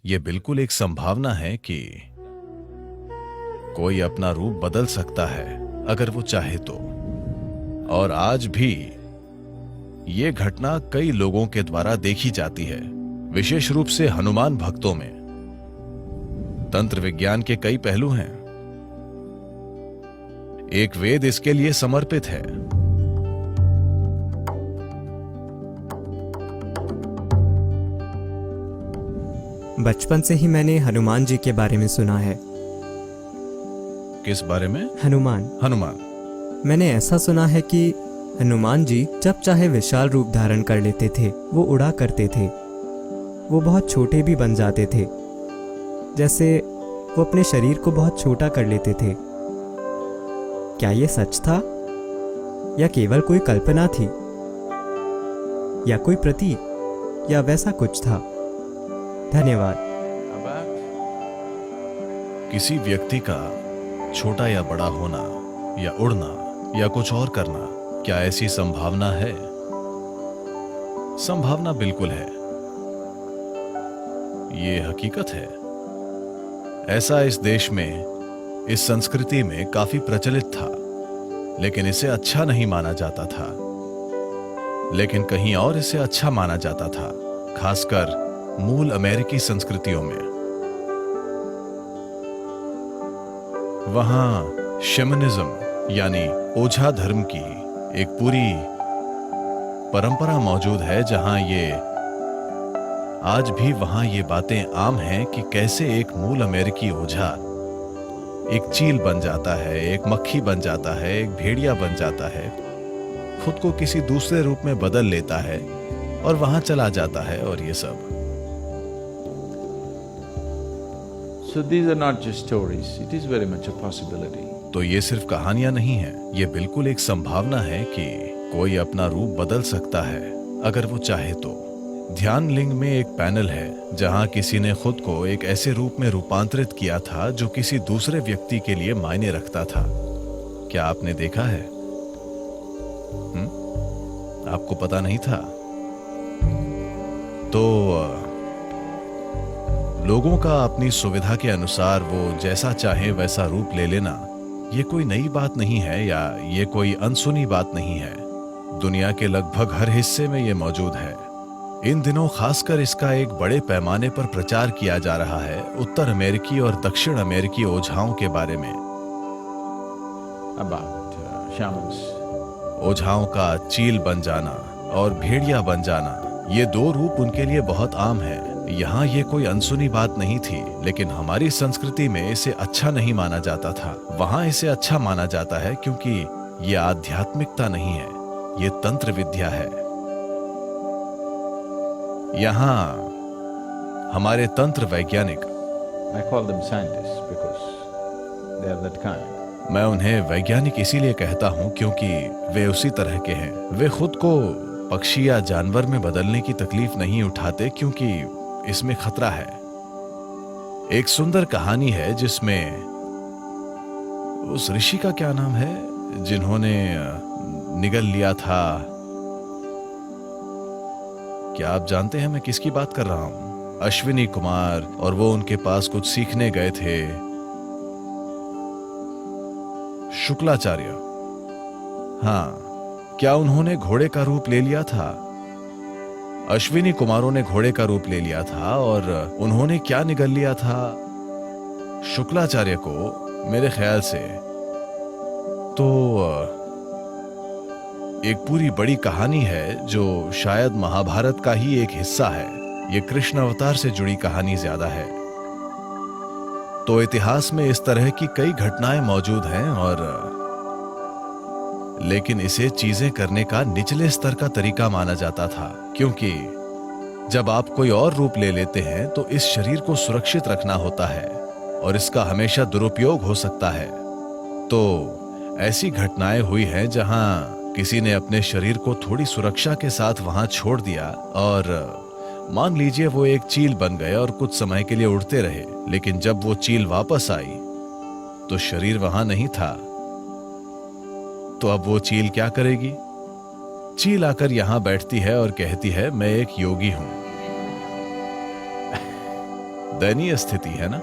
ये बिल्कुल एक संभावना है कि कोई अपना रूप बदल सकता है अगर वो चाहे तो। और आज भी ये घटना कई लोगों के द्वारा देखी जाती है, विशेष रूप से हनुमान भक्तों में। तंत्र विज्ञान के कई पहलू हैं। एक वेद इसके लिए समर्पित है। बचपन से ही मैंने हनुमान जी के बारे में सुना है। किस बारे में? हनुमान। मैंने ऐसा सुना है कि हनुमान जी जब चाहे विशाल रूप धारण कर लेते थे, वो उड़ा करते थे। वो बहुत छोटे भी बन जाते थे, जैसे वो अपने शरीर को बहुत छोटा कर लेते थे। क्या ये सच था या केवल कोई कल्पना थी, या कोई प्रतीक, या वैसा कुछ था? धन्यवाद। किसी व्यक्ति का छोटा या बड़ा होना, या उड़ना, या कुछ और करना, क्या ऐसी संभावना है? संभावना बिल्कुल है। ये हकीकत है। ऐसा इस देश में, इस संस्कृति में काफी प्रचलित था, लेकिन इसे अच्छा नहीं माना जाता था। लेकिन कहीं और इसे अच्छा माना जाता था, खासकर मूल अमेरिकी संस्कृतियों में। वहां शैमनिज्म यानी ओझा धर्म की एक पूरी परंपरा मौजूद है, जहां ये आज भी वहां ये बातें आम हैं कि कैसे एक मूल अमेरिकी ओझा एक चील बन जाता है, एक मक्खी बन जाता है, एक भेड़िया बन जाता है, खुद को किसी दूसरे रूप में बदल लेता है और वहां चला जाता है, और ये सब। So these are not just stories, it is very much a possibility. तो ये सिर्फ कहानियां नहीं हैं, ये बिल्कुल एक संभावना है कि कोई अपना रूप बदल सकता है अगर वो चाहे तो। ध्यान लिंग में एक पैनल है जहां किसी ने खुद को एक ऐसे रूप में रूपांतरित किया था जो किसी दूसरे व्यक्ति के लिए मायने रखता था। क्या आपने देखा है? आपको पता नहीं था? तो लोगों का अपनी सुविधा के अनुसार वो जैसा चाहे वैसा रूप ले लेना, ये कोई नई बात नहीं है, या ये कोई अनसुनी बात नहीं है। दुनिया के लगभग हर हिस्से में ये मौजूद है। इन दिनों खासकर इसका एक बड़े पैमाने पर प्रचार किया जा रहा है उत्तर अमेरिकी और दक्षिण अमेरिकी ओझाओं के बारे में। About shamans. ओझाओं का चील बन जाना और भेड़िया बन जाना, ये दो रूप उनके लिए बहुत आम है। यहाँ ये कोई अनसुनी बात नहीं थी, लेकिन हमारी संस्कृति में इसे अच्छा नहीं माना जाता था। वहाँ इसे अच्छा माना जाता है क्योंकि ये आध्यात्मिकता नहीं है, ये तंत्र विद्या है। यहाँ हमारे तंत्र वैज्ञानिक, I call them scientists because they are that kind. मैं उन्हें वैज्ञानिक इसीलिए कहता हूँ क्योंकि वे उसी तरह के हैं। वे खुद को पक्षी या जानवर में बदलने की तकलीफ नहीं उठाते क्योंकि इसमें खतरा है। एक सुंदर कहानी है जिसमें उस ऋषि का क्या नाम है जिन्होंने निगल लिया था? क्या आप जानते हैं मैं किसकी बात कर रहा हूं? अश्विनी कुमार, और वो उनके पास कुछ सीखने गए थे। शुक्लाचार्य। हाँ, क्या उन्होंने घोड़े का रूप ले लिया था? अश्विनी कुमारों ने घोड़े का रूप ले लिया था, और उन्होंने क्या निगल लिया था? शुक्लाचार्य को, मेरे ख्याल से। तो एक पूरी बड़ी कहानी है जो शायद महाभारत का ही एक हिस्सा है। ये कृष्ण अवतार से जुड़ी कहानी ज्यादा है। तो इतिहास में इस तरह की कई घटनाएं मौजूद हैं, और लेकिन इसे चीजें करने का निचले स्तर का तरीका माना जाता था, क्योंकि जब आप कोई और रूप ले लेते हैं तो इस शरीर को सुरक्षित रखना होता है और इसका हमेशा दुरुपयोग हो सकता है। तो ऐसी घटनाएं हुई हैं जहां किसी ने अपने शरीर को थोड़ी सुरक्षा के साथ वहां छोड़ दिया, और मान लीजिए वो एक चील बन गए और कुछ समय के लिए उड़ते रहे, लेकिन जब वो चील वापस आई तो शरीर वहां नहीं था। तो अब वो चील क्या करेगी? चील आकर यहां बैठती है और कहती है, मैं एक योगी हूं। दयनीय स्थिति है ना।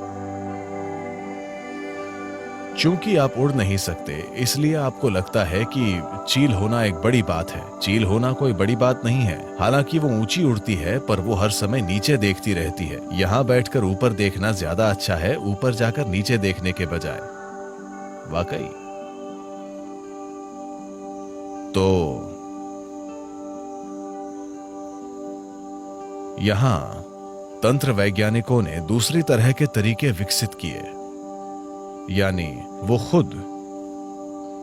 चूंकि आप उड़ नहीं सकते, इसलिए आपको लगता है कि चील होना एक बड़ी बात है। चील होना कोई बड़ी बात नहीं है। हालांकि वो ऊंची उड़ती है, पर वो हर समय नीचे देखती रहती है। यहाँ बैठकर ऊपर देखना ज्यादा अच्छा है, ऊपर जाकर नीचे देखने के बजाय। वाकई। तो यहां तंत्र वैज्ञानिकों ने दूसरी तरह के तरीके विकसित किए, यानी वो खुद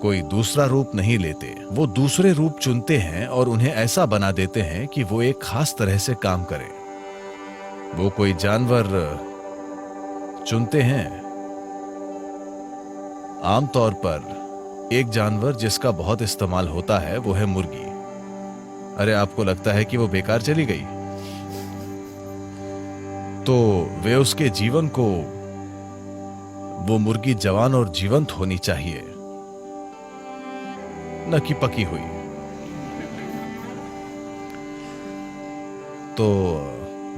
कोई दूसरा रूप नहीं लेते, वो दूसरे रूप चुनते हैं और उन्हें ऐसा बना देते हैं कि वो एक खास तरह से काम करे। वो कोई जानवर चुनते हैं, आमतौर पर एक जानवर जिसका बहुत इस्तेमाल होता है वो है मुर्गी। अरे आपको लगता है कि वो बेकार चली गई? तो वे उसके जीवन को, वो मुर्गी जवान और जीवंत होनी चाहिए, न कि पकी हुई। तो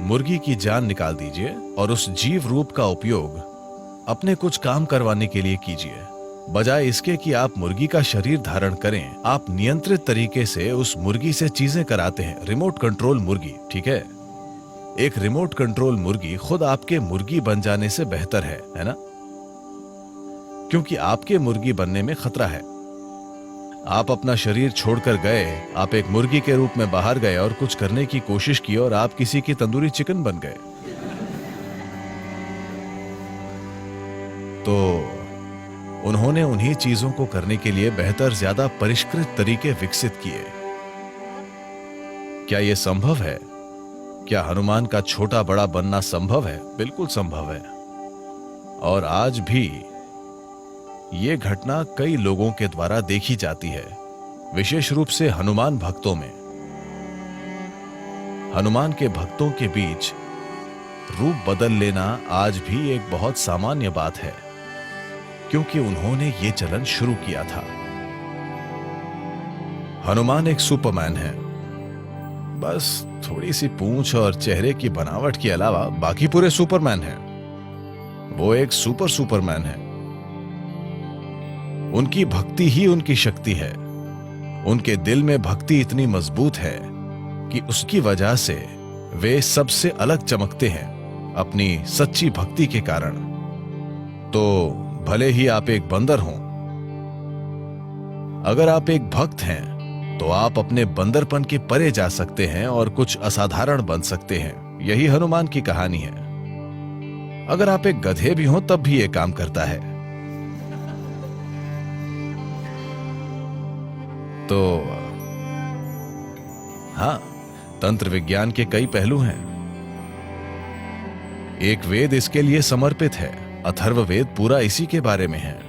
मुर्गी की जान निकाल दीजिए और उस जीव रूप का उपयोग अपने कुछ काम करवाने के लिए कीजिए। बजाय इसके कि आप मुर्गी का शरीर धारण करें, आप नियंत्रित तरीके से उस मुर्गी से चीजें कराते हैं। रिमोट कंट्रोल मुर्गी, ठीक है? एक रिमोट कंट्रोल मुर्गी खुद आपके मुर्गी बन जाने से बेहतर है ना? क्योंकि आपके मुर्गी बनने में खतरा है। आप अपना शरीर छोड़कर गए, आप एक मुर्गी के रूप में बाहर गए और कुछ करने की कोशिश की और आप किसी की तंदूरी चिकन बन गए। तो उन्होंने उन्हीं चीजों को करने के लिए बेहतर, ज्यादा परिष्कृत तरीके विकसित किए। क्या यह संभव है? क्या हनुमान का छोटा बड़ा बनना संभव है? बिल्कुल संभव है। और आज भी यह घटना कई लोगों के द्वारा देखी जाती है, विशेष रूप से हनुमान भक्तों में। हनुमान के भक्तों के बीच रूप बदल लेना आज भी एक बहुत सामान्य बात है, क्योंकि उन्होंने ये चलन शुरू किया था। हनुमान एक सुपरमैन है। बस थोड़ी सी पूंछ और चेहरे की बनावट के अलावा बाकी पूरे सुपरमैन हैं। वो एक सुपरमैन है। उनकी भक्ति ही उनकी शक्ति है। उनके दिल में भक्ति इतनी मजबूत है कि उसकी वजह से वे सबसे अलग चमकते हैं, अपनी सच्ची भक्ति के कारण। तो भले ही आप एक बंदर हों, अगर आप एक भक्त हैं तो आप अपने बंदरपन के परे जा सकते हैं और कुछ असाधारण बन सकते हैं। यही हनुमान की कहानी है। अगर आप एक गधे भी हों तब भी यह काम करता है। तो हां, तंत्र विज्ञान के कई पहलू हैं। एक वेद इसके लिए समर्पित है। अथर्ववेद पूरा इसी के बारे में है।